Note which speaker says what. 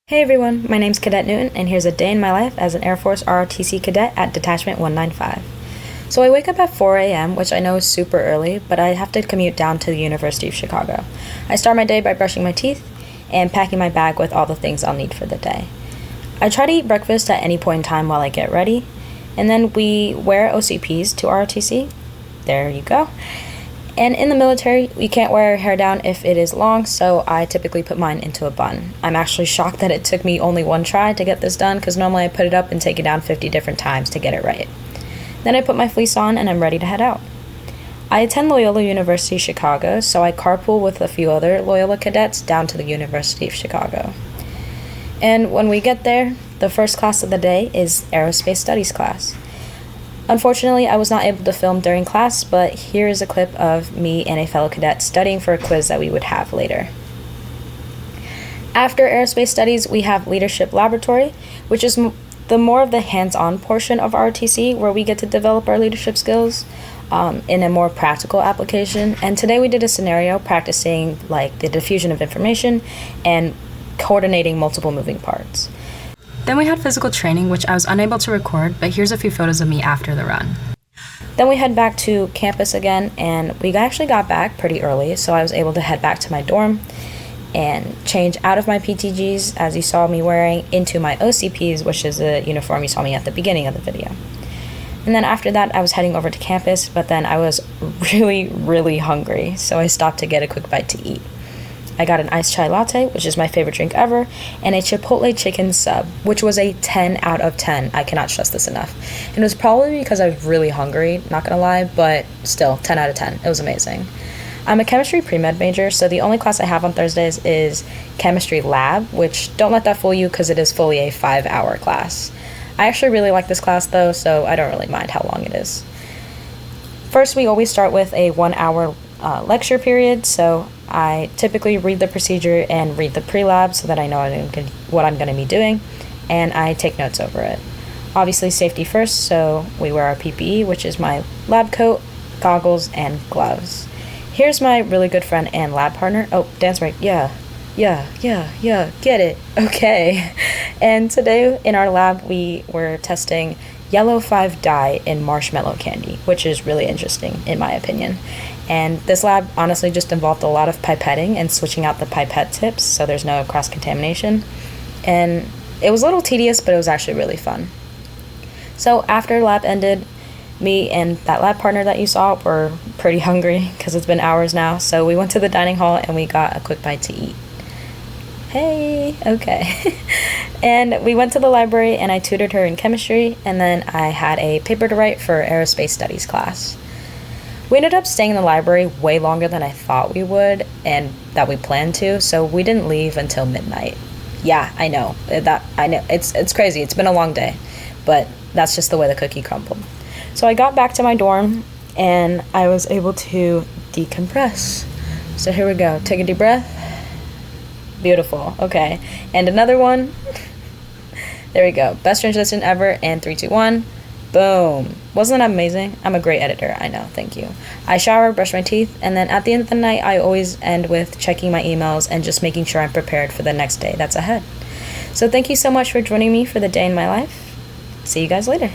Speaker 1: Hey everyone, my name's Cadet Newton, and here's a day in my life as an Air Force ROTC cadet at Detachment 195. So I wake up at 4 a.m., which I know is super early, but I have to commute down to the University of Chicago. I start my day by brushing my teeth and packing my bag with all the things I'll need for the day. I try to eat breakfast at any point in time while I get ready, and then we wear OCPs to ROTC. There you go. And in the military, we can't wear our hair down if it is long, so I typically put mine into a bun. I'm actually shocked that it took me only one try to get this done, because normally I put it up and take it down 50 different times to get it right. Then I put my fleece on and I'm ready to head out. I attend Loyola University, Chicago, so I carpool with a few other Loyola cadets down to the University of Chicago. And when we get there, the first class of the day is Aerospace Studies class. Unfortunately, I was not able to film during class, but here is a clip of me and a fellow cadet studying for a quiz that we would have later. After Aerospace Studies, we have Leadership Laboratory, which is the more of the hands-on portion of ROTC, where we get to develop our leadership skills in a more practical application. And today we did a scenario practicing like the diffusion of information and coordinating multiple moving parts.
Speaker 2: Then we had physical training, which I was unable to record, but here's a few photos of me after the run.
Speaker 1: Then we head back to campus again, and we actually got back pretty early, so I was able to head back to my dorm and change out of my PTGs, as you saw me wearing, into my OCPs, which is the uniform you saw me at the beginning of the video. And then after that, I was heading over to campus, but then I was really hungry, so I stopped to get a quick bite to eat. I got an iced chai latte, which is my favorite drink ever, and a Chipotle chicken sub, which was a 10 out of 10. I cannot stress this enough. And it was probably because I was really hungry, not gonna lie, but still, 10 out of 10. It was amazing. I'm a chemistry pre-med major, so the only class I have on Thursdays is chemistry lab, which don't let that fool you because it is fully a 5-hour class. I actually really like this class though, so I don't really mind how long it is. First, we always start with a 1-hour lecture period, so I typically read the procedure and read the pre-lab so that I know what I'm going to be doing, and I take notes over it. Obviously safety first, so we wear our PPE, which is my lab coat, goggles, and gloves. Here's my really good friend and lab partner. Oh, dance break. Yeah, get it. Okay. And today in our lab, we were testing yellow 5 dye in marshmallow candy, which is really interesting in my opinion. And this lab honestly just involved a lot of pipetting and switching out the pipette tips so there's no cross-contamination. And it was a little tedious, but it was actually really fun. So after lab ended, me and that lab partner that you saw were pretty hungry because it's been hours now. So we went to the dining hall and we got a quick bite to eat. Hey, okay. And we went to the library and I tutored her in chemistry, and then I had a paper to write for Aerospace Studies class. We ended up staying in the library way longer than I thought we would and that we planned to, so we didn't leave until midnight. Yeah, I know. It's crazy. It's been a long day, but that's just the way the cookie crumbled. So I got back to my dorm and I was able to decompress. So here we go. Take a deep breath. Beautiful. Okay. And another one. There we go. Best transition ever. And 3, 2, 1. Boom. Wasn't that amazing? I'm a great editor. I know. Thank you. I shower, brush my teeth, and then at the end of the night, I always end with checking my emails and just making sure I'm prepared for the next day that's ahead. So thank you so much for joining me for the day in my life. See you guys later.